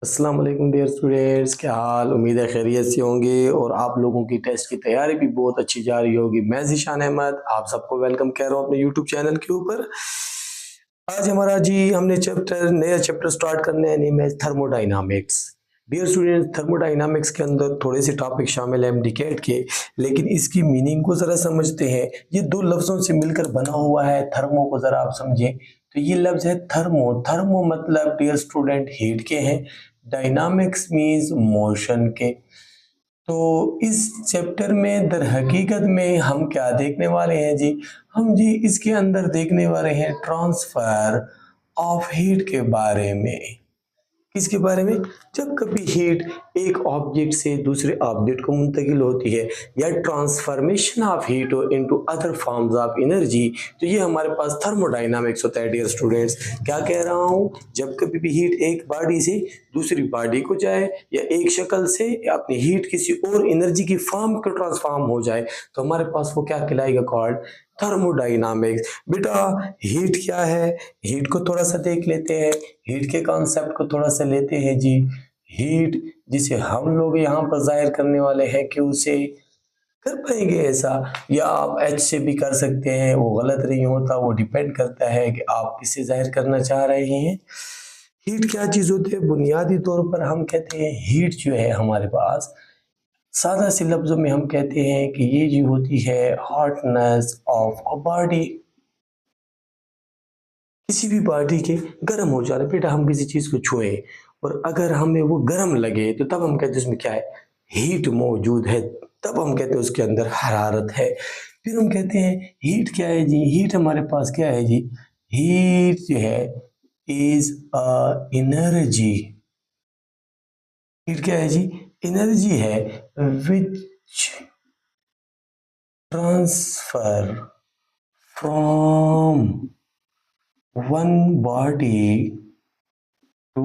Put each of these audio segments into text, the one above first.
अस्सलाम वालेकुम dear students, क्या हाल। उम्मीद है खैरियत से होंगे और आप लोगों की टेस्ट की तैयारी भी बहुत अच्छी जा रही होगी। मैं ज़ीशान अहमद आप सबको वेलकम कह रहा हूँ अपने यूट्यूब चैनल के ऊपर। आज हमारा जी हमने नया चैप्टर स्टार्ट करने हैं, नेम है थर्मोडाइनामिक्स। डियर स्टूडेंट्स, थर्मोडाइनामिक्स के अंदर थोड़े से टॉपिक शामिल हैं डिकेड के, लेकिन इसकी मीनिंग को ज़रा समझते हैं। ये दो लफ्ज़ों से मिलकर बना हुआ है। थर्मो को ज़रा आप समझें तो ये लफ्ज़ है थर्मो। थर्मो मतलब डियर स्टूडेंट हीट के हैं। डायनामिक्स मीन्स मोशन के। तो इस चैप्टर में दर हकीकत में हम क्या देखने वाले हैं जी, हम जी इसके अंदर देखने वाले हैं ट्रांसफर ऑफ हीट के बारे में। किसके बारे में? जब कभी हीट एक ऑब्जेक्ट से दूसरे ऑब्जेक्ट को मुंतकिल होती है या transformation of heat into other forms of energy, तो ये हमारे पास थर्मोडायनामिक्स होता है। डियर स्टूडेंट्स, क्या कह रहा हूँ, जब कभी भी हीट एक बॉडी से दूसरी बॉडी को जाए या एक शक्ल से अपनी हीट किसी और एनर्जी की फॉर्म को ट्रांसफॉर्म हो जाए, तो हमारे पास वो क्या कहलाएगा? Called thermodynamics. बेटा हीट क्या है, हीट को थोड़ा सा देख लेते हैं। हीट के कॉन्सेप्ट को थोड़ा सा लेते हैं जी। हीट जिसे हम लोग यहाँ पर जाहिर करने वाले हैं, क्यू से कर पाएंगे ऐसा, या आप एच से भी कर सकते हैं। वो गलत नहीं होता, वो डिपेंड करता है कि आप किससे जाहिर करना चाह रहे हैं। हीट क्या चीज़ होती है? बुनियादी तौर पर हम कहते हैं हीट जो है हमारे पास, सादा से लफ्ज़ों में हम कहते हैं कि ये जो होती है हॉटनेस ऑफ अ बॉडी। किसी भी बॉडी के गर्म हो जाने। बेटा हम किसी चीज़ को छुए और अगर हमें वो गर्म लगे तो तब हम कहते हैं उसमें क्या है? हीट मौजूद है। तब हम कहते हैं उसके अंदर हरारत है। फिर हम कहते हैं हीट क्या है जी? हीट हमारे पास क्या है जी? हीट जो है इज अ एनर्जी। हीट क्या है जी? एनर्जी है which transfer from one body to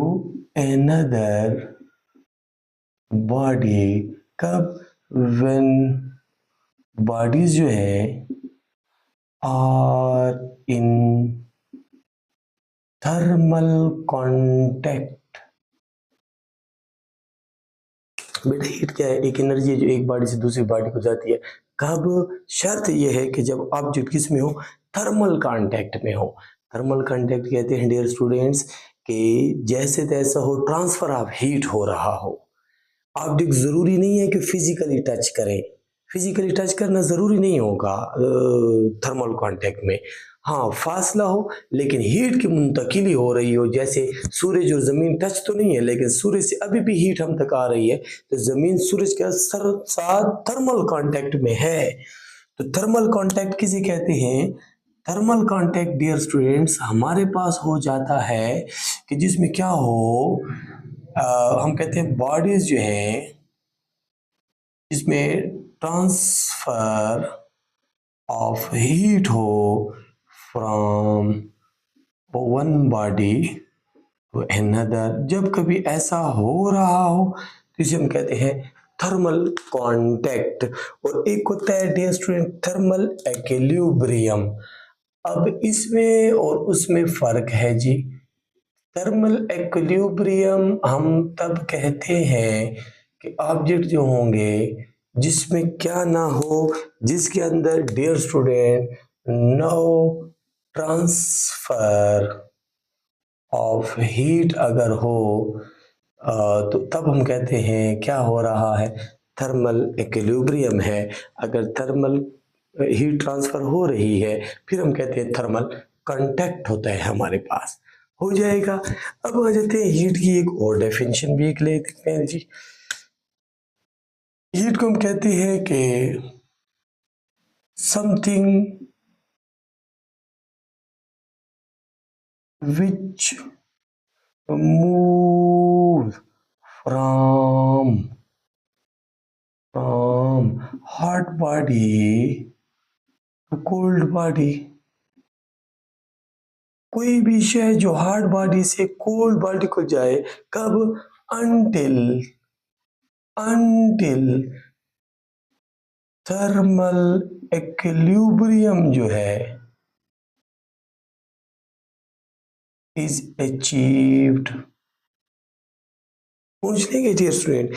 another body. कब? व्हेन बॉडीज जो है आर इन थर्मल कांटेक्ट। बेटा हीट क्या है? एक एनर्जी है जो एक बॉडी से दूसरी बॉडी को जाती है। कब? शर्त यह है कि जब ऑब्जेक्ट किस में हो? थर्मल कांटेक्ट में हो। थर्मल कांटेक्ट कहते हैं डियर स्टूडेंट्स कि जैसे तैसा हो, ट्रांसफर ऑफ हीट हो रहा हो। ऑब्जेक्ट ज़रूरी नहीं है कि फिजिकली टच करें। फिजिकली टच करना ज़रूरी नहीं होगा थर्मल कांटेक्ट में। हाँ, फासला हो लेकिन हीट की मुंतकिली हो रही हो। जैसे सूरज और ज़मीन टच तो नहीं है, लेकिन सूरज से अभी भी हीट हम तक आ रही है, तो ज़मीन सूरज के साथ थर्मल कांटेक्ट में है। तो थर्मल कांटेक्ट किसे कहते हैं? थर्मल कांटेक्ट डियर स्टूडेंट्स हमारे पास हो जाता है कि जिसमें क्या हो, हम कहते हैं बॉडीज जो हैं इसमें ट्रांसफर ऑफ हीट हो from one body to another. जब कभी ऐसा हो रहा हो तो इसे हम कहते हैं थर्मल कांटेक्ट। और एक होता है डियर स्टूडेंट थर्मल एक्विलिब्रियम। अब इसमें और उसमें फर्क है जी। थर्मल एक्विलिब्रियम हम तब कहते हैं कि ऑब्जेक्ट जो होंगे जिसमें क्या ना हो, जिसके अंदर dear student no transfer of heat अगर हो, तो तब हम कहते हैं क्या हो रहा है? थर्मल एक्विलिब्रियम है। अगर थर्मल हीट ट्रांसफर हो रही है फिर हम कहते हैं थर्मल कांटेक्ट होता है हमारे पास। हो जाएगा। अब आ जाते हैं हीट की एक और डेफिनेशन भी एक ले देखते हैं जी। हीट को हम कहते हैं कि something which move from hot body to cold body. कोई भी शय जो हॉट बॉडी से कोल्ड बॉडी को जाए। कब? अनटिल अनटिल थर्मल एक्विलिब्रियम जो है इज अचीव्ड। पूछ लेंगे डियर स्टूडेंट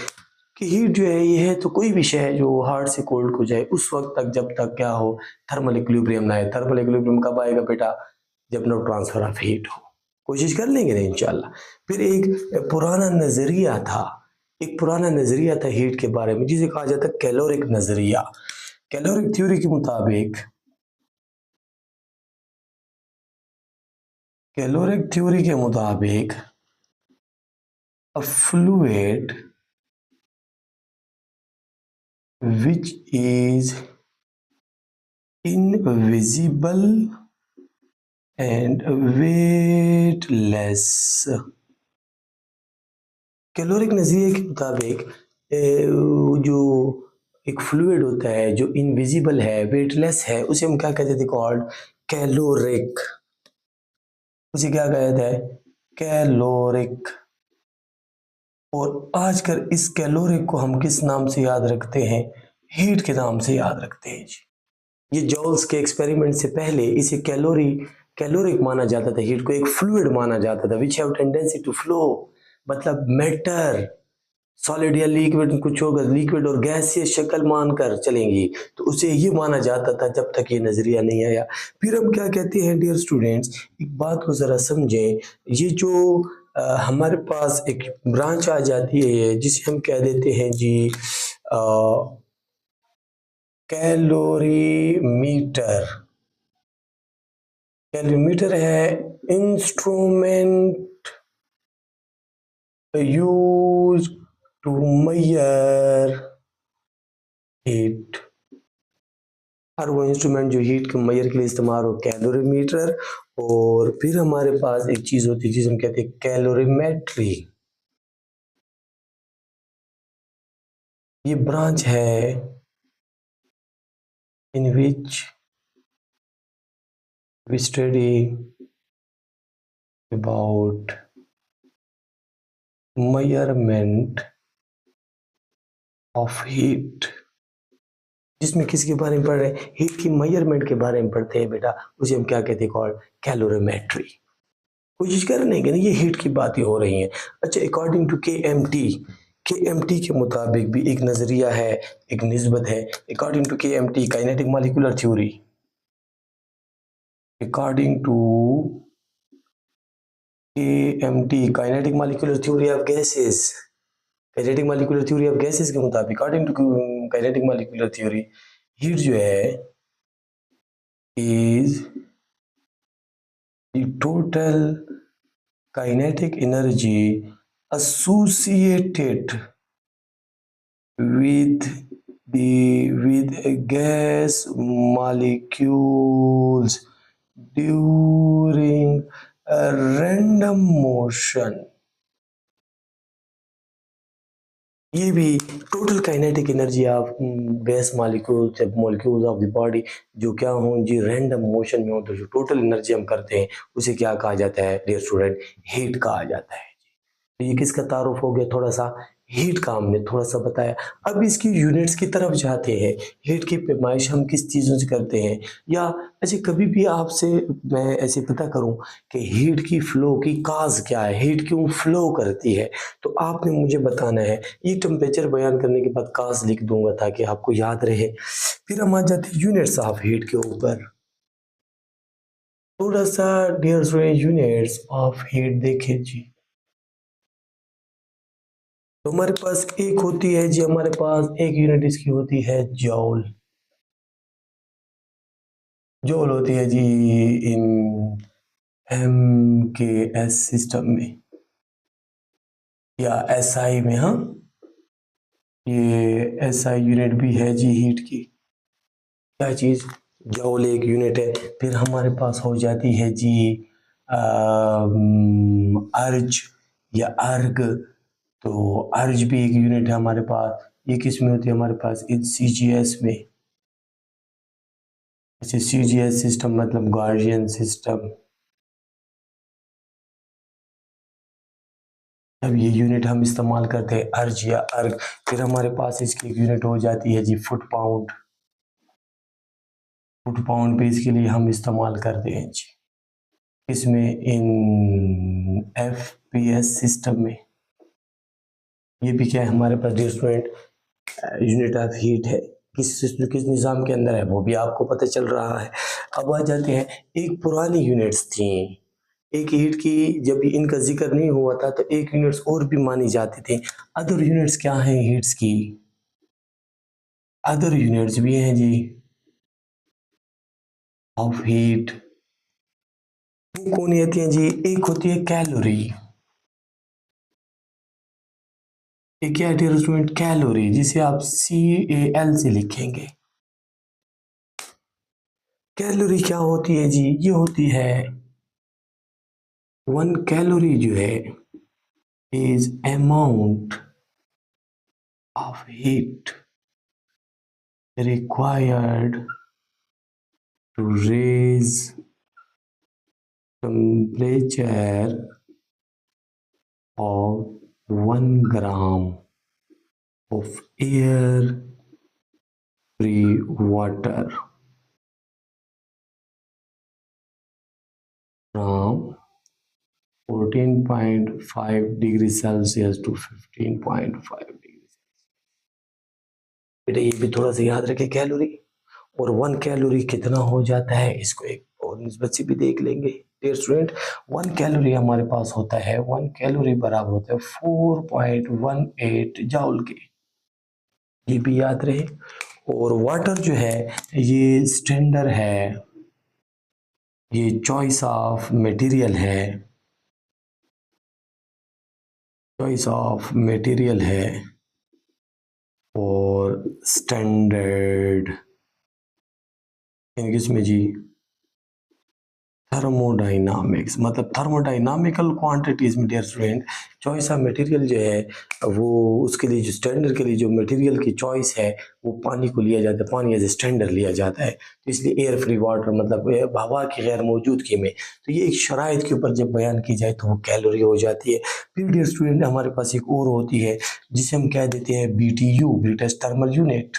कि हीट जो है ये है तो कोई भी शय है जो हार्ड से कोल्ड को जाए उस वक्त तक जब तक क्या हो, थर्मल इक्विलिब्रियम ना आए। थर्मल इक्विलिब्रियम कब आएगा बेटा? जब नो ट्रांसफर ऑफ हीट हो। कोशिश कर लेंगे ना इंशाल्लाह। फिर एक पुराना नजरिया था, एक पुराना नजरिया था हीट के बारे में जिसे कहा जाता है कैलोरिक नजरिया। कैलोरिक थ्योरी के मुताबिक, कैलोरिक थ्योरी के मुताबिक a fluid which is invisible and weightless। Caloric नजरिए के मुताबिक जो एक फ्लूइड होता है जो इनविजिबल है, वेटलेस है, उसे हम क्या कहते थे? Called caloric. उसे क्या कहते हैं? कैलोरिक। और आजकल इस कैलोरिक को हम किस नाम से याद रखते हैं? हीट के नाम से याद रखते हैं जी। ये जॉल्स के एक्सपेरिमेंट से पहले इसे कैलोरिक माना जाता था, हीट को एक फ्लूइड माना जाता था which have tendency to flow, मतलब मैटर, सॉलिड या लिक्विड, कुछ होगा लिक्विड और गैसीय शक्ल मानकर चलेंगी, तो उसे ये माना जाता था जब तक ये नजरिया नहीं आया। फिर हम क्या कहते हैं डियर स्टूडेंट्स, एक बात को जरा समझें। ये जो हमारे पास एक ब्रांच आ जाती है जिसे हम कह देते हैं जी कैलोरीमीटर। कैलोरीमीटर है instrument use to measure heat. हर वो इंस्ट्रूमेंट जो हीट को मेजर के लिए इस्तेमाल हो, कैलोरीमीटर। और फिर हमारे पास एक चीज होती है जिसे हम कहते हैं कैलोरीमेट्री। ये ब्रांच है in which we study about measurement of heat, जिसमें किसके बारे में पढ़ रहे हैं? हीट की मेजरमेंट के बारे में पढ़ते हैं बेटा। उसे हम क्या कहते हैं? Called calorimetry. कोशिश कर रहे हैं कि ये हीट की बातें हो रही हैं। अच्छा, according to K M T के मुताबिक भी एक नजरिया है, एक निस्बत है। According to K M T kinetic molecular theory, according to K M T kinetic molecular theory of gases, kinetic molecular theory of gases के मुताबिक, according to kinetic molecular theory, heat जो है is the total kinetic energy associated with with gas molecules during a random motion। ये भी total kinetic energy of gas molecules of the body जो क्या हों जी, random motion में हो, तो जो टोटल एनर्जी हम करते हैं उसे क्या कहा जाता है डियर स्टूडेंट? हीट कहा जाता है। तो ये किसका तारुफ हो गया? थोड़ा सा हीट का हमने थोड़ा सा बताया। अब इसकी यूनिट्स की तरफ जाते हैं। हीट की पैमाइश हम किस चीज़ों से करते हैं? या ऐसे कभी भी आपसे मैं ऐसे पता करूं कि हीट की फ्लो की काज क्या है, हीट क्यों फ्लो करती है, तो आपने मुझे बताना है। ये टेम्परेचर बयान करने के बाद काज लिख दूंगा ताकि आपको याद रहे। फिर हम आ जाते हैं यूनिट्स ऑफ हीट के ऊपर। थोड़ा सा डियर यूनिट्स ऑफ हीट देखें जी। तो हमारे पास एक होती है जी, हमारे पास एक यूनिट इसकी होती है जॉल। जॉल होती है जी इन एम के एस सिस्टम में या एस आई में। हाँ, ये एस आई यूनिट भी है जी हीट की। क्या चीज? जॉल एक यूनिट है। फिर हमारे पास हो जाती है जी अर्ज या अर्ग। तो अर्ज भी एक यूनिट है हमारे पास। ये किस में होती है? हमारे पास सी जी एस में। अच्छा, सी जी एस सिस्टम मतलब गॉसियन सिस्टम। अब ये यूनिट हम इस्तेमाल करते हैं अर्ज या अर्ग। फिर हमारे पास इसकी एक यूनिट हो जाती है जी फुट पाउंड। फुट पाउंड पे इसके लिए हम इस्तेमाल करते हैं जी इसमें in F P S system में। ये भी क्या है हमारे पास dear student, unit of heat है, किस निज़ाम के अंदर है वो भी आपको पता चल रहा है। अब आ जाते हैं, एक पुरानी यूनिट्स थी, एक हीट की जब इनका जिक्र नहीं हुआ था तो एक यूनिट्स और भी मानी जाती थी। अदर यूनिट्स क्या हैं हीट्स की? अदर यूनिट्स भी हैं जी ऑफ हीट। कौन होती है जी? एक होती है कैलोरी, एक क्या है डियर स्टूडेंट? कैलोरी, जिसे आप CAL से लिखेंगे। कैलोरी क्या होती है जी? ये होती है 1 कैलोरी जो है is amount of heat required to raise temperature of 1 gram of air free water from 14.5 degree Celsius to 15.5 degree। बेटा ये भी थोड़ा सा याद रखें कैलोरी, और 1 कैलोरी कितना हो जाता है इसको एक और निस्बत से भी देख लेंगे डियर स्टूडेंट। 1 कैलोरी हमारे पास होता है, 1 कैलोरी बराबर होता है 4.18 जाउल के, ये भी याद रहे। और वाटर जो है ये स्टैंडर्ड है, ये चॉइस ऑफ मटेरियल है, चॉइस ऑफ मटेरियल है और स्टैंडर्ड इंग्लिश में जी थर्मोडाइनामिक्स, मतलब थर्मोडाइनामिकल क्वांटिटीज में dear student choice of material जो है वो उसके लिए जो स्टैंडर्ड के लिए जो मटेरियल की चॉइस है वो पानी को लिया जाता है, पानी एज ए स्टैंडर्ड लिया जाता है। तो इसलिए एयर फ्री वाटर मतलब हवा की गैर मौजूदगी में, तो ये एक शराइत के ऊपर जब बयान की जाए तो वो कैलोरी हो जाती है। फिर डियर स्टूडेंट हमारे पास एक और होती है जिसे हम कह देते हैं BTU, ब्रिटिश थर्मल यूनिट।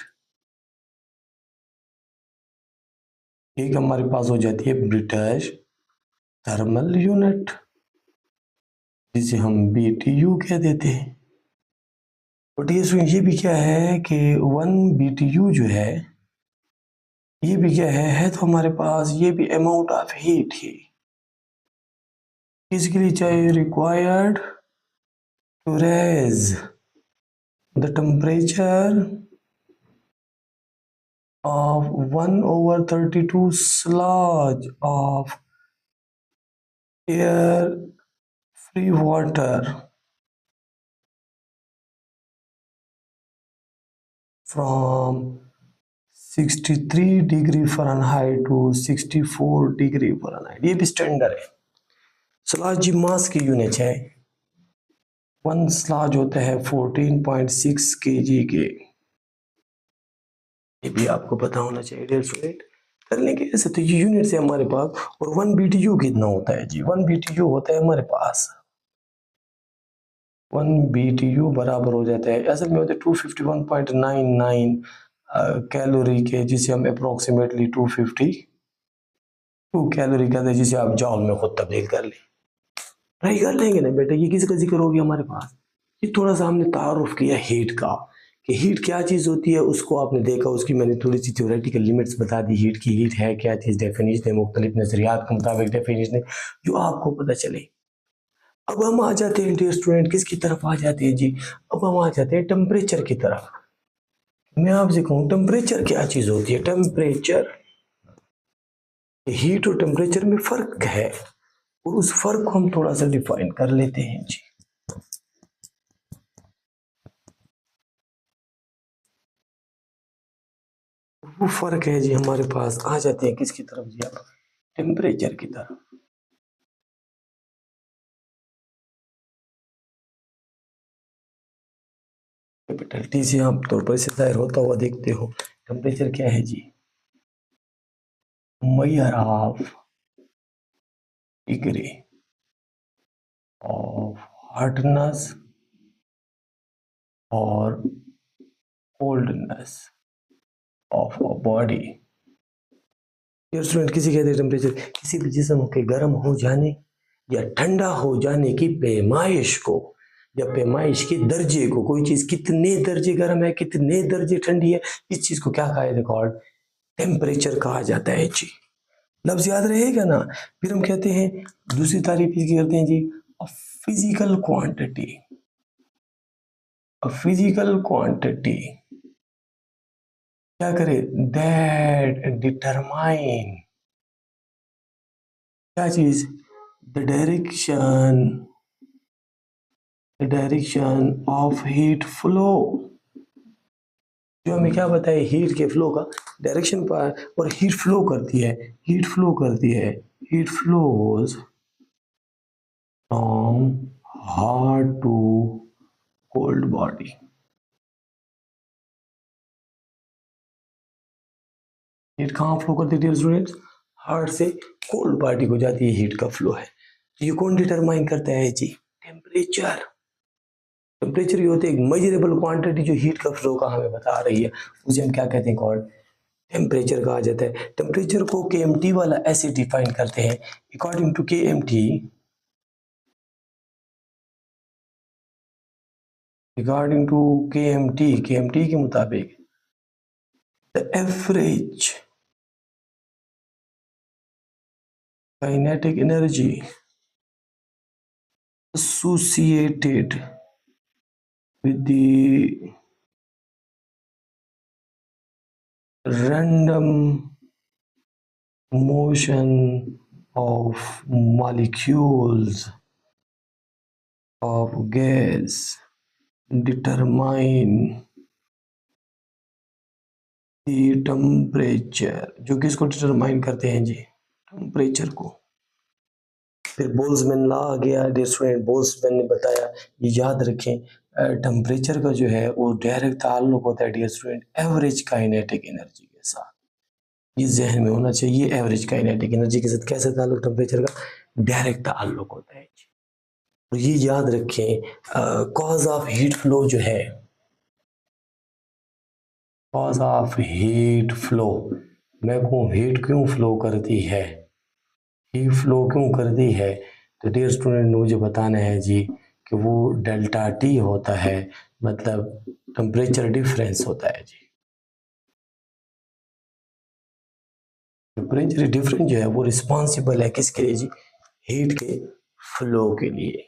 एक हमारे पास हो जाती है ब्रिटिश थर्मल यूनिट जिसे हम BTU कह देते हैं। बट ये भी क्या है कि 1 BTU जो है ये भी क्या है तो हमारे पास ये भी अमाउंट ऑफ हीट है, इसके लिए चाहिए required to raise the temperature of 1/32 sludge of air free water from 63 degree Fahrenheit to 64 degree Fahrenheit, ये भी स्टैंडर्ड है। स्लज जी मास की यूनिट है, 1 स्लज होता है 14.6 kg के, ये भी आपको पता होना चाहिए डियर स्टूडेंट। कर लेंगे ऐसे, तो ये यूनिट है हमारे पास। और 1 BTU कितना होता है जी? 1 BTU होता है हमारे पास 1 BTU बराबर हो जाता है, असल में होता है 251.99 कैलोरी के, जिसे हम अप्रोक्सीमेटली 252 कैलोरी कहते हैं, जिसे आप जॉल में खुद तब्दील कर लें। ट्राई कर लेंगे ना बेटा, ये किसका जिक्र हो गया हमारे पास? ये थोड़ा सा हमने तारुफ किया हीट का, कि हीट क्या चीज़ होती है उसको आपने देखा, उसकी मैंने थोड़ी सी थ्योरेटिकल लिमिट्स बता दी हीट की। हीट है क्या चीज़, डेफिनेशन है, मुख्तलिफ नज़रियात के मुताबिक डेफिनेशन है जो आपको पता चले। अब हम आ जाते हैं डियर स्टूडेंट किसकी तरफ आ जाते हैं जी? अब हम आ जाते हैं टेम्परेचर की तरफ। मैं आपसे कहूँ टेम्परेचर क्या चीज़ होती है? टेम्परेचर, हीट और टेम्परेचर में फ़र्क है और उस फ़र्क को हम थोड़ा सा डिफाइन कर लेते हैं जी। वो फ़र्क है जी हमारे पास, आ जाते हैं किसकी तरफ जी? आप टेम्परेचर की तरफ। कैपिटल T से आम तौर पर इसे जाहिर होता हुआ देखते हो। टेम्परेचर क्या है जी? Measure of degree of hotness और coldness of a body. Student किसी कहते हैं टेम्परेचर किसी भी जिस्म के गर्म हो जाने या ठंडा हो जाने की पैमाइश को या पैमाइश के दर्जे को, कोई चीज कितने दर्जे गर्म है, कितने दर्जे ठंडी है, इस चीज को क्या कहा जाता है? कॉल्ड टेम्परेचर कहा जाता है जी। लफ्ज याद रहेगा ना। फिर हम कहते हैं, दूसरी तारीफ इसकी करते हैं जी, फिजिकल क्वांटिटी। फिजिकल क्वांटिटी क्या करे? दैट डिटरमाइन क्या चीज? The direction of heat flow. जो हमें क्या बताए? हीट के फ्लो का डायरेक्शन पर, और हीट फ्लो करती है, heat flows from hot to cold body. Heat कहाँ फ्लो करती है डियर स्टूडेंट्स? हार्ट से कोल्ड बॉडी को जाती है, हीट का फ्लो है। ये कौन डिटरमाइन करता है जी? टेम्परेचर। टेम्परेचर ये होते हैं एक मेजरेबल क्वांटिटी जो हीट का फ्लो का हमें बता रही है, उसे हम क्या कहते हैं? कॉल्ड टेम्परेचर कहा जाता है। टेम्परेचर को केएमटी वाला ऐसे डिफाइन करते हैं, अकॉर्डिंग टू केएमटी, केएमटी के मुताबिक the average kinetic energy associated with the random motion of molecules of gas determine the temperature। जो किसको डिटरमाइन करते हैं जी? टेम्परेचर को। फिर बोल्ट्जमैन लॉ आ गया डियर स्टूडेंट। बोल्ट्जमैन ने बताया, ये याद रखें, टेम्परेचर का जो है वो डायरेक्ट ताल्लुक होता है dear student average kinetic energy के साथ। ये जहन में होना चाहिए, एवरेज काइनेटिक एनर्जी के साथ कैसे ताल्लुक टेम्परेचर का? डायरेक्ट ताल्लुक होता है। और ये याद रखें, कॉज ऑफ हीट फ्लो जो है, कॉज ऑफ हीट फ्लो, मैं कहूँ हीट क्यों फ्लो करती है, हीट फ्लो क्यों करती है, तो डियर स्टूडेंट मुझे बताना है जी कि वो डेल्टा टी होता है, मतलब टेम्परेचर डिफरेंस होता है जी। टेम्परेचर डिफरेंस जो है वो रिस्पॉन्सिबल है किसके लिए जी? हीट के फ्लो के लिए।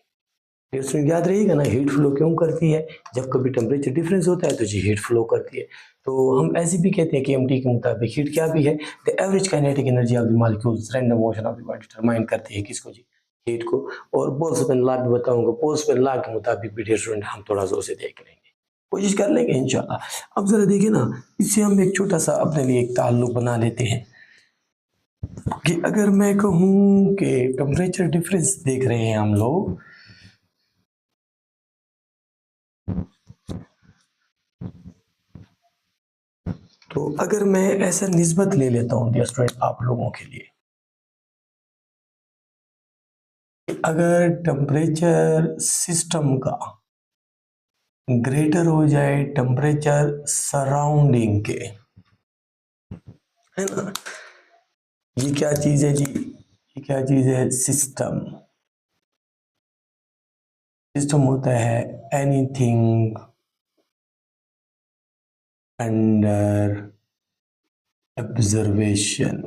याद रहेगा ना, हीट फ्लो क्यों करती है? जब कभी टेम्परेचर डिफरेंस होता है तो जी हीट फ्लो करती है। तो हम ऐसे भी कहते हैं कि एमटी के मुताबिक हीट क्या भी है? The average kinetic energy of the molecules random motion of the body determine करती है किसको जी? हीट को। और बोल्ट्जमैन लॉ भी बताऊंगा, बोल्ट्जमैन लॉ के मुताबिक भी डियर स्टूडेंट हम थोड़ा जोर से देख लेंगे, कोशिश कर लेंगे इंशाल्लाह। अब जरा देखिए ना, इससे हम एक छोटा सा अपने लिए एक ताल्लुक बना लेते हैं कि अगर मैं कहूँ कि टेम्परेचर डिफरेंस देख रहे हैं हम लोग, तो अगर मैं ऐसा निस्बत ले लेता हूं डियर स्टूडेंट आप लोगों के लिए, अगर टेम्परेचर सिस्टम का ग्रेटर हो जाए टेम्परेचर सराउंडिंग के, है ना, ये क्या चीज है जी? ये क्या चीज है? सिस्टम। सिस्टम होता है एनीथिंग अंडर ऑब्जर्वेशन।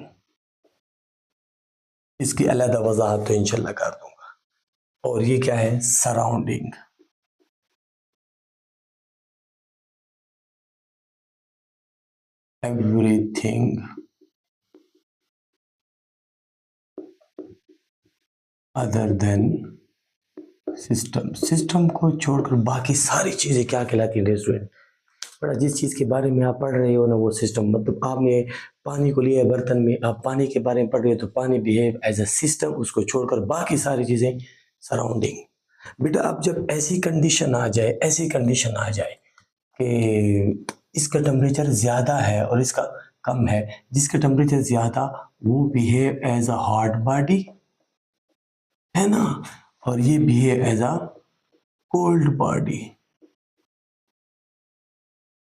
इसकी अलग वजाहत तो इंशाल्लाह कर दूंगा। और ये क्या है? Surrounding. Everything other than system. System को छोड़कर बाकी सारी चीजें क्या कहलाती है स्टूडेंट? बड़ा जिस चीज के बारे में आप पढ़ रहे हो ना वो सिस्टम, मतलब आपने पानी को लिया है बर्तन में, आप पानी के बारे में पढ़ रहे हो तो पानी बिहेव एज अ सिस्टम, उसको छोड़कर बाकी सारी चीजें सराउंडिंग। बेटा अब जब ऐसी कंडीशन आ जाए, ऐसी कंडीशन आ जाए कि इसका टेम्परेचर ज्यादा है और इसका कम है, जिसका टेम्परेचर ज्यादा वो behave as a hot body, है ना, और ये behave as a cold body.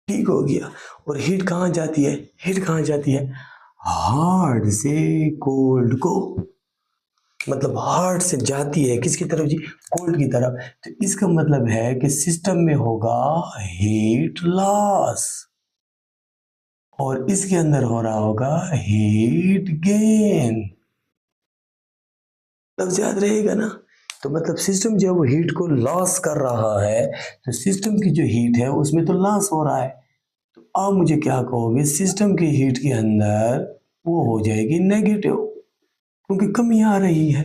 ठीक हो गया। और हीट कहाँ जाती है? हीट कहाँ जाती है? हार्ड से कोल्ड को मतलब हार्ड से जाती है किसकी तरफ जी, कोल्ड की तरफ। तो इसका मतलब है कि सिस्टम में होगा हीट लॉस और इसके अंदर हो रहा होगा हीट गेन। लफ्ज याद रहेगा ना। तो मतलब सिस्टम जब वो हीट को लॉस कर रहा है तो सिस्टम की जो हीट है उसमें तो लॉस हो रहा है। तो आप मुझे क्या कहोगे, सिस्टम की हीट के अंदर वो हो जाएगी नेगेटिव क्योंकि कमी आ रही है।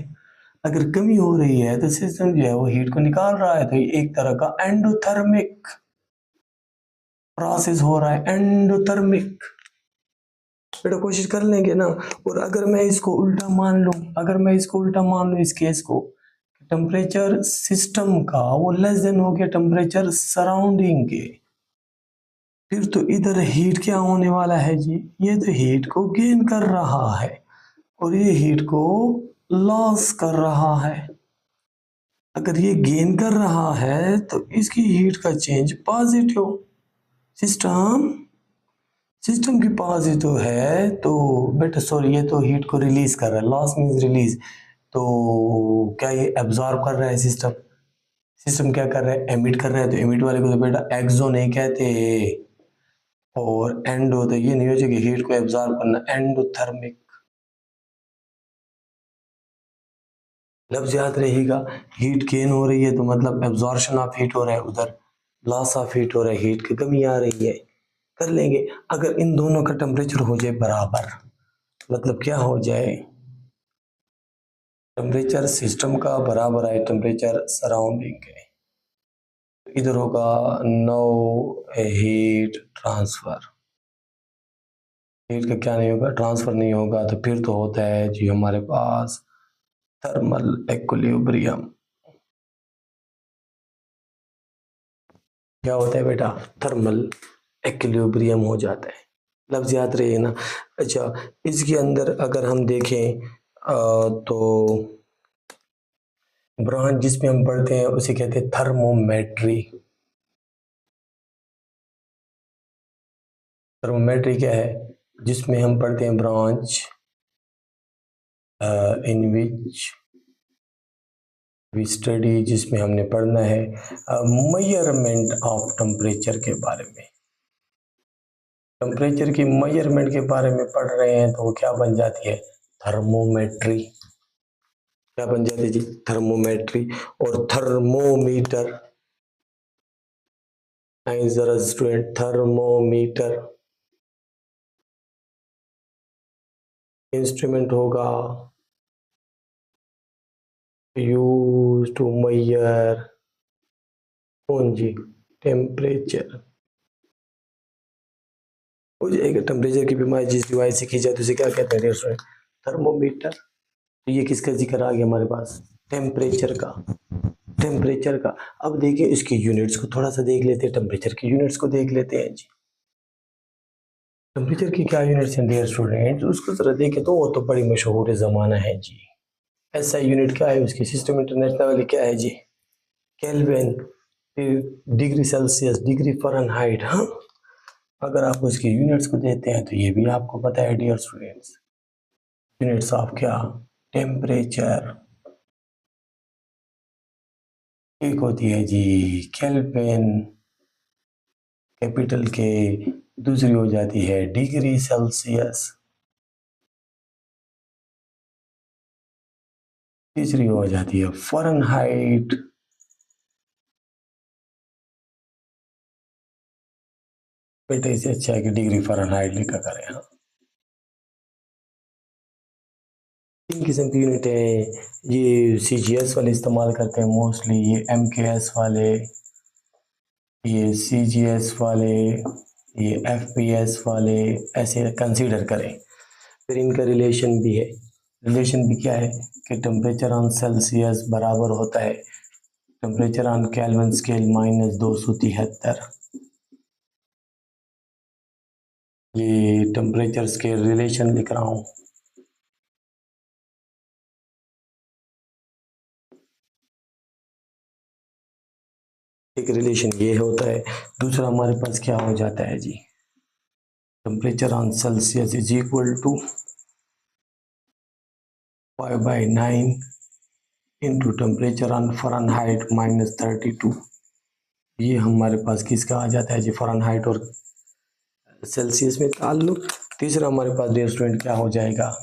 अगर कमी हो रही है तो सिस्टम जो है वो हीट को निकाल रहा है, तो ये एक तरह का एंडोथर्मिक प्रोसेस हो रहा है, एंडोथर्मिक। बेटा कोशिश कर लेंगे ना। और अगर मैं इसको उल्टा मान लूं, अगर मैं इसको उल्टा मान लूं इस केस को, टेम्परेचर सिस्टम का वो लेस देन हो गया टेम्परेचर सराउंडिंग के, फिर तो इधर हीट क्या होने वाला है जी, ये तो हीट को गेन कर रहा है और ये हीट को लॉस कर रहा है। अगर ये गेन कर रहा है तो इसकी हीट का चेंज पॉजिटिव। सिस्टम सिस्टम की पॉजिटिव है तो बेटा सॉरी, ये तो हीट को रिलीज कर रहा है, लॉस मीन्स रिलीज। तो क्या ये एब्जॉर्ब कर रहा है सिस्टम, सिस्टम क्या कर रहा है, एमिट कर रहा है। तो एमिट वाले को तो बेटा एक्सो नहीं कहते और एंडो, तो ये नहीं हो कि हीट को एब्जॉर्ब करना, एंडोथर्मिक। लफ्ज याद रहेगा। हीट गेन हो रही है तो मतलब एब्जॉर्प्शन ऑफ हीट हो रहा है, उधर लॉस ऑफ हीट हो रहा है, हीट की कमी आ रही है। कर लेंगे। अगर इन दोनों का टेम्परेचर हो जाए बराबर, मतलब क्या हो जाए, टेम्परेचर सिस्टम का बराबर है टेम्परेचर सराउंडिंग के, इधर होगा नो हीट ट्रांसफर। हीट का क्या नहीं होगा, ट्रांसफर नहीं होगा, तो फिर तो होता है जी हमारे पास थर्मल इक्विलिब्रियम। क्या होता है बेटा, थर्मल इक्विलिब्रियम हो जाता है। लफ्ज याद रहे ना। अच्छा, इसके अंदर अगर हम देखें तो ब्रांच जिसमें हम पढ़ते हैं उसे कहते हैं थर्मोमेट्री। थर्मोमेट्री क्या है, जिसमें हम पढ़ते हैं branch in which we study, जिसमें हमने पढ़ना है मेजरमेंट ऑफ टेम्परेचर के बारे में। टेम्परेचर की मेजरमेंट के बारे में पढ़ रहे हैं तो वो क्या बन जाती है, थर्मोमेट्री। क्या बन जाती है जी, थर्मोमेट्री। और थर्मोमीटर, जरा स्टूडेंट, थर्मोमीटर इंस्ट्रूमेंट होगा यूज टू मेजर कौन जी, टेम्परेचर। हो जाएगा टेम्परेचर की बीमारी जिस डिवाइस से की जाए तो उसे क्या कहते हैं स्टूडेंट, थर्मोमीटर। तो ये किसका जिक्र आ गया हमारे पास, टेम्परेचर का, टेम्परेचर का। अब देखिए इसकी यूनिट्स को थोड़ा सा देख लेते हैं, टेम्परेचर की यूनिट्स को देख लेते हैं जी। टेम्परेचर की क्या यूनिट्स हैं डियर स्टूडेंट, उसको जरा देखें तो वो तो बड़ी मशहूर ज़माना है जी। ऐसा यूनिट क्या है उसकी, सिस्टम इंटरनेशनल वाली क्या है जी, केल्विन, फिर डिग्री सेल्सियस, डिग्री फ़ारेनहाइट। हाँ, अगर आप उसकी यूनिट्स को देते हैं तो ये भी आपको पता है डियर स्टूडेंट्स, यूनिट्स ऑफ क्या, टेम्परेचर। एक होती है जी केल्विन कैपिटल के, दूसरी हो जाती है डिग्री सेल्सियस, तीसरी हो जाती है फ़ारेनहाइट। बेटा इसे अच्छा है कि डिग्री फ़ारेनहाइट लिखा करें। हाँ, तीन किस्म की यूनिट है, ये CGS वाले इस्तेमाल करते हैं मोस्टली, ये MKS वाले, ये CGS वाले, ये FPS वाले, ऐसे कंसीडर करें। फिर इनका रिलेशन भी है, रिलेशन भी क्या है कि टेम्परेचर ऑन सेल्सियस बराबर होता है टेम्परेचर ऑन केल्विन स्केल -273। ये टेम्परेचर स्केल रिलेशन लिख रहा हूँ। एक रिलेशन ये होता है। दूसरा हमारे पास क्या हो जाता है जी, temperature on Celsius is equal to 5/9 into temperature on Fahrenheit -32। ये हमारे पास किसका आ जाता है जी, फ़ारेनहाइट और सेल्सियस में ताल्लुक। तीसरा हमारे पास डियर स्टूडेंट क्या हो जाएगा,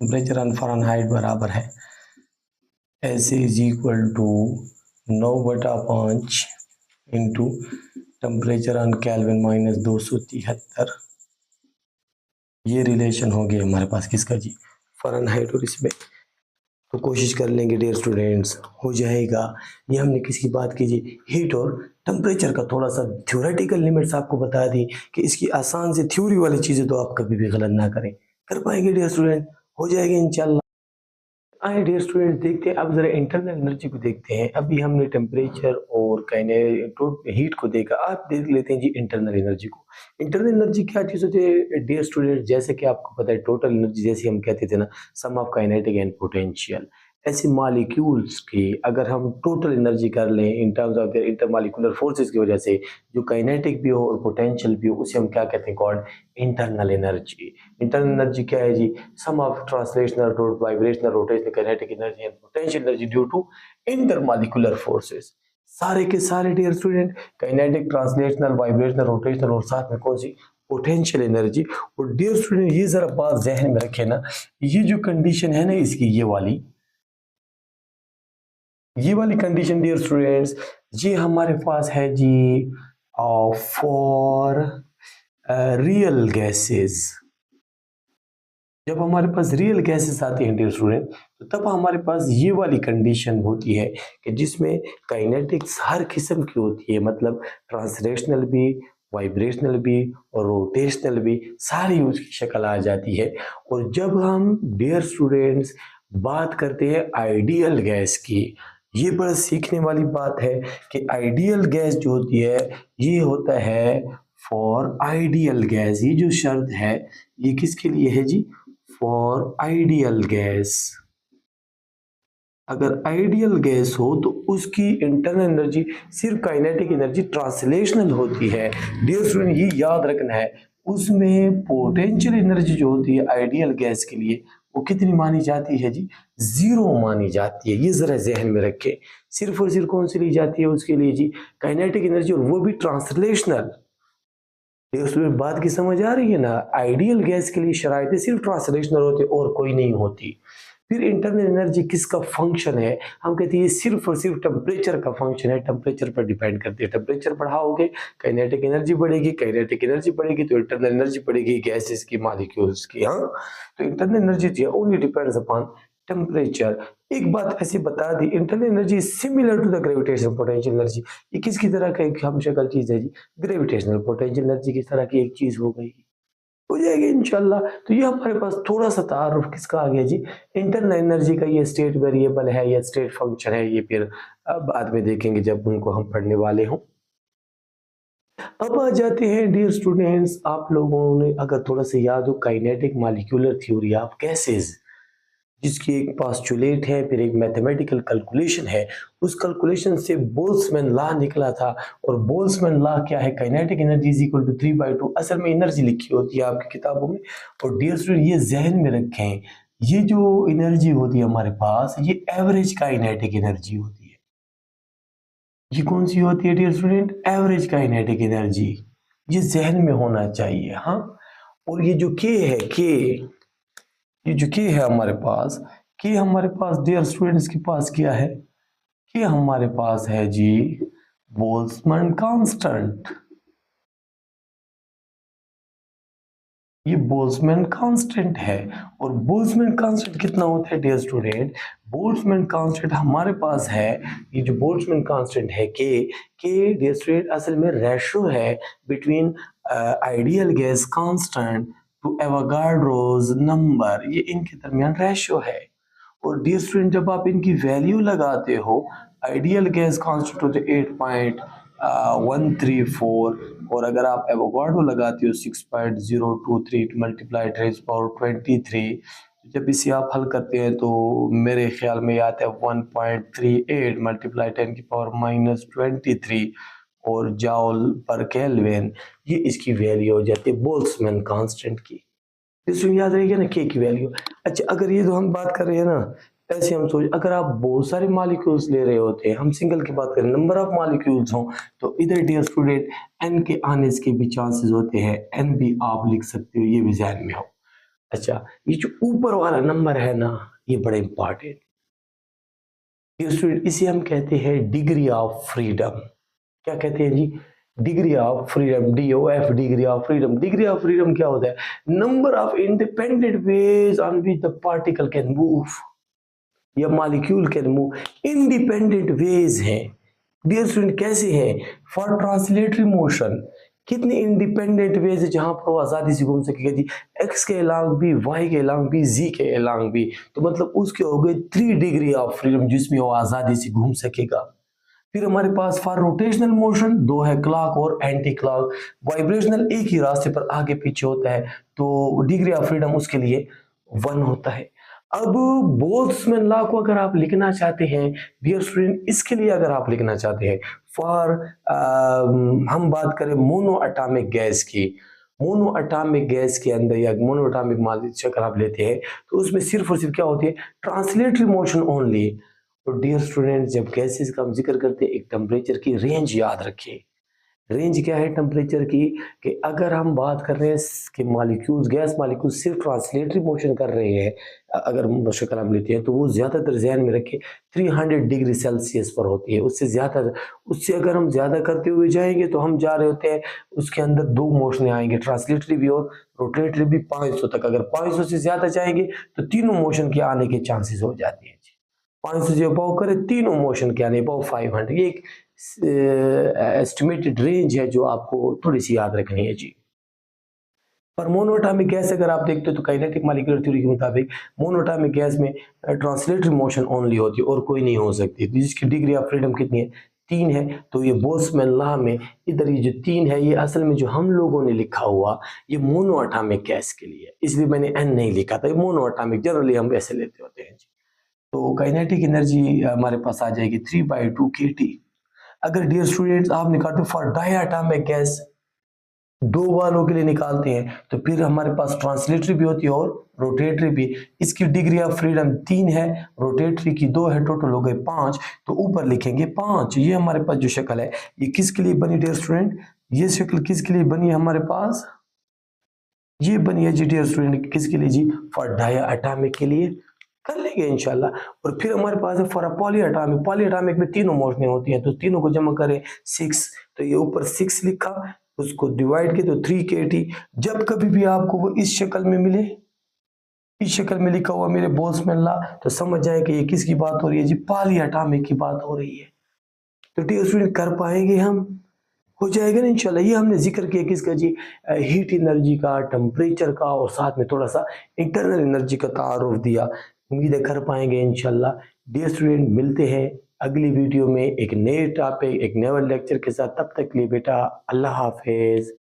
टेम्परेचर ऑन फ़ारेनहाइट बराबर है S is equal to 9/5 into temperature on Kelvin -273। ये रिलेशन हो गया हमारे पास किसका जी, फ़ारेनहाइट और इसमें। तो कोशिश कर लेंगे डियर स्टूडेंट्स, हो जाएगा। ये हमने किसकी बात की जी, हीट और टेम्परेचर का थोड़ा सा थ्योरेटिकल लिमिट्स आपको बता दी कि इसकी आसान से थ्योरी वाली चीज़ें तो आप कभी भी गलत ना करें। कर पाएंगे डियर स्टूडेंट, हो जाएगा इंशाल्लाह। आइए डियर स्टूडेंट देखते हैं, अब जरा इंटरनल एनर्जी को देखते हैं। अभी हमने टेम्परेचर और हीट को देखा, आप देख लेते हैं जी इंटरनल एनर्जी को। इंटरनल एनर्जी क्या चीज़ होती है डियर स्टूडेंट, जैसे कि आपको पता है टोटल एनर्जी, जैसे हम कहते थे ना, सम ऑफ काइनेटिक एंड पोटेंशियल। ऐसे मॉलिक्यूल्स की अगर हम टोटल एनर्जी कर लें in terms of intermolecular forces की वजह से, जो काइनेटिक भी हो और पोटेंशियल भी हो, उसे हम क्या कहते हैं, called internal energy. Internal energy क्या है जी, sum of translational, vibrational, rotational, kinetic energy and potential energy due to intermolecular forces। सारे के सारे dear student, kinetic, translational, vibrational, rotational और साथ में कौन सी, पोटेंशियल एनर्जी। और डियर स्टूडेंट ये जरा बात जहन में रखे ना, ये जो कंडीशन है ना इसकी, ये वाली कंडीशन डियर स्टूडेंट्स, ये हमारे पास है जी फॉर रियल गैसेस। जब हमारे पास रियल गैसेस आती हैं डियर स्टूडेंट, तो तब हमारे पास ये वाली कंडीशन होती है कि जिसमें काइनेटिक्स हर किस्म की होती है, मतलब ट्रांसलेशनल भी, वाइब्रेशनल भी और रोटेशनल भी, सारी उसकी शक्ल आ जाती है। और जब हम डियर स्टूडेंट्स बात करते हैं आइडियल गैस की, ये बड़ा सीखने वाली बात है कि आइडियल गैस जो होती है, ये होता है फॉर आइडियल गैस। ये जो शर्त है ये किसके लिए है जी, फॉर आइडियल गैस। अगर आइडियल गैस हो तो उसकी इंटरनल एनर्जी सिर्फ काइनेटिक एनर्जी ट्रांसलेशनल होती है। डियर स्टूडेंट ये याद रखना है, उसमें पोटेंशियल एनर्जी जो होती है आइडियल गैस के लिए, वो कितनी मानी जाती है जी, 0 मानी जाती है। ये जरा जहन में रखें, सिर्फ और सिर्फ कौन सी ली जाती है उसके लिए जी, काइनेटिक एनर्जी, और वो भी ट्रांसलेशनल। उसमें बात की समझ आ रही है ना, आइडियल गैस के लिए शराइतें सिर्फ ट्रांसलेशनल होती और कोई नहीं होती। फिर इंटरनल एनर्जी किसका फंक्शन है, हम कहते हैं ये सिर्फ और सिर्फ टेम्परेचर का फंक्शन है, टेम्परेचर पर डिपेंड करती है। टेम्परेचर बढ़ाओगे काइनेटिक एनर्जी बढ़ेगी, काइनेटिक एनर्जी बढ़ेगी तो इंटरनल एनर्जी बढ़ेगी, गैसेस की, मॉलिक्यूल्स की। हाँ, तो internal energy only depends upon temperature. एक बात ऐसी बता दी, internal energy similar to the gravitational potential energy. ये किसकी तरह का एक हम शक्ल चीज है जी, ग्रेविटेशनल पोटेंशियल एनर्जी की तरह की एक चीज हो गई, हो जाएगी इंशाल्लाह। तो ये हमारे पास थोड़ा सा तारुफ किसका आ गया जी, इंटरनल एनर्जी का। ये स्टेट वेरिएबल है या स्टेट फंक्शन है, ये फिर बाद में देखेंगे जब उनको हम पढ़ने वाले हों। अब आ जाते हैं डियर स्टूडेंट्स, आप लोगों ने अगर थोड़ा सा याद हो, kinetic molecular theory of gases, जिसकी एक पास्चुलेट है, फिर एक मैथमेटिकल कैलकुलेशन है। उस कैलकुलेशन से बोल्ट्जमैन लॉ निकला था। और बोल्ट्जमैन लॉ क्या है, kinetic energy is equal to 3/2। असल में एनर्जी लिखी होती है आपकी किताबों में। और डियर स्टूडेंट ये जहन में रखें, ये जो एनर्जी होती है हमारे पास, ये एवरेज काइनेटिक एनर्जी होती है। ये कौन सी होती है dear student, average kinetic energy. ये जहन में होना चाहिए। हाँ, और ये जो के है, ये जो के है हमारे पास, के हमारे पास डियर स्टूडेंट्स के पास क्या है, के हमारे पास है जी बोल्ट्जमैन कांस्टेंट। ये बोल्ट्जमैन कांस्टेंट है। और बोल्ट्जमैन कांस्टेंट कितना होता है डियर स्टूडेंट, बोल्ट्जमैन कांस्टेंट हमारे पास है, ये जो बोल्ट्जमैन कांस्टेंट है के डियर स्टूडेंट असल में रेशो है between ideal gas constant to Avogadro's number. ये इनके दरमियान रेशो है। और डियर स्टूडेंट जब आप इनकी वैल्यू लगाते हो, आइडियल गैस कांस्टेंट होते 8.134, और अगर आप एवोगाड्रो लगाते हो 6.023 मल्टीप्लाइड रेज पावर 23, जब इसे आप हल करते हैं तो मेरे ख्याल में आता है 1.38 मल्टीप्लाई 10 की पावर -23 और जाउल पर केल्विन। ये इसकी वैल्यू हो जाती है बोल्ट्जमैन कांस्टेंट की। इसमें याद रहेगा ना के की वैल्यू। अच्छा, अगर ये तो हम बात कर रहे हैं ना, ऐसे हम सोच, अगर आप बहुत सारे मॉलिक्यूल्स ले रहे होते हैं, हम सिंगल की बात करें, नंबर ऑफ मॉलिक्यूल्स हों, तो इधर डियर स्टूडेंट एन के आने के भी चांसेस होते हैं, एन भी आप लिख सकते हो, ये भी ध्यान में हो। अच्छा, ये जो ऊपर वाला नंबर है ना, ये बड़ा इंपॉर्टेंट डियर स्टूडेंट, इसे हम कहते हैं डिग्री ऑफ फ्रीडम। क्या कहते हैं जी? Degree of freedom, DOF, degree of freedom. Degree of freedom क्या होता है? Number of independent ways on which the particle can move या molecule can move. Independent ways हैं डियर स्टूडेंट, कैसे हैं? फॉर ट्रांसलेटरी मोशन, कितने इंडिपेंडेंट वेज है जहां पर वो आजादी से घूम सकेगा जी? एक्स के अलांग भी, वाई के अलांग भी, जी के अलांग भी, तो मतलब उसके हो गए 3 डिग्री ऑफ फ्रीडम जिसमें वो आजादी से घूम सकेगा। फिर हमारे पास फॉर रोटेशनल मोशन 2 है, क्लॉक और एंटी क्लॉक। वाइब्रेशनल एक ही रास्ते पर आगे पीछे होता है, तो डिग्री ऑफ फ्रीडम उसके लिए 1 होता है। अब बोल्ट्जमैन लॉ को अगर आप लिखना चाहते हैं डियर स्टूडेंट, इसके लिए अगर आप लिखना चाहते हैं फॉर हम बात करें मोनो एटॉमिक गैस की, मोनो एटॉमिक गैस के अंदर या मोनो एटॉमिक मॉलिक्यूल अगर आप लेते हैं तो उसमें सिर्फ और सिर्फ क्या होती है? Translatory motion only. तो डियर स्टूडेंट, जब गैसेस का हम जिक्र करते हैं, एक टेम्परेचर की रेंज याद रखिए। रेंज क्या है टेम्परेचर की? कि अगर हम बात कर रहे हैं कि मॉलिक्यूल्स, गैस मॉलिक्यूल्स सिर्फ ट्रांसलेटरी मोशन कर रहे हैं, अगर शक्ल हम लेते हैं तो वो ज़्यादातर ध्यान में रखें 300 डिग्री सेल्सियस पर होती है। उससे ज़्यादा, उससे अगर हम ज़्यादा करते हुए जाएंगे तो हम जा रहे होते हैं उसके अंदर 2 मोशन आएंगे, ट्रांसलेटरी भी और रोटेटरी भी 500 तक। अगर 500 से ज़्यादा जाएंगे तो तीनों मोशन के आने के चांसेस हो जाते हैं। 500 से अबव करे, तीनों मोशन के आने, अबव 500, ये एक एस्टिमेटेड रेंज है जो आपको थोड़ी सी याद रखनी है जी। पर मोनोएटॉमिक गैस अगर आप देखते हो तो काइनेटिक मॉलिक्यूलर थ्योरी के मुताबिक मोनोएटॉमिक गैस में ट्रांसलेटरी मोशन ओनली होती है और कोई नहीं हो सकती, तो जिसकी डिग्री ऑफ फ्रीडम कितनी है? 3 है। तो ये बोल्ट्जमैन लॉ में इधर ये जो 3 है, ये असल में जो हम लोगों ने लिखा हुआ ये मोनोएटॉमिक गैस के लिए है, इसलिए मैंने एन नहीं लिखा था। ये मोनोएटॉमिक जनरली हम ऐसे लेते होते हैं जी। तो काइनेटिक एनर्जी हमारे पास आ जाएगी 3/2 kT। अगर डियर स्टूडेंट्स आप निकालते हो फॉर डायटोमिक गैस, 2 वालों के लिए निकालते हैं, तो फिर हमारे पास ट्रांसलेटरी भी होती है और रोटेटरी भी। इसकी डिग्री ऑफ फ्रीडम 3 है, रोटेटरी की 2 है, टोटल हो गए 5। तो ऊपर लिखेंगे 5। ये हमारे पास जो शक्ल है ये किसके लिए बनी डियर स्टूडेंट? ये शक्ल किसके लिए बनी है हमारे पास? ये बनी है जी डियर स्टूडेंट किसके लिए जी? फॉर डायटोमिक के लिए। कर लेंगे इंशाल्लाह। और फिर हमारे पास है फॉर पॉलीएटॉमिक। पॉलीएटॉमिक में तीनों मोशनें होती हैं, तो तीनों को जमा करें 6, तो ये ऊपर 6 लिखा, उसको डिवाइड किया तो 3 kT। जब कभी भी आपको वो इस शक्ल में मिले, इस शक्ल में लिखा हुआ मेरे बोल्ट्जमैन लॉ, तो समझ जाए कि ये किसकी बात हो रही है जी? पॉलीएटॉमिक की बात हो रही है। तो डियर स्टूडेंट कर पाएंगे हम? हो जाएगा ना इंशाल्लाह। ये हमने जिक्र किया किसका जी? हीट एनर्जी का, टेम्परेचर का, और साथ में थोड़ा सा इंटरनल एनर्जी का तारुफ दिया। उम्मीद है कर पाएंगे इंशाल्लाह। डियर स्टूडेंट, मिलते हैं अगली वीडियो में एक नए टॉपिक, एक नए लेक्चर के साथ। तब तक के लिए बेटा अल्लाह हाफिज।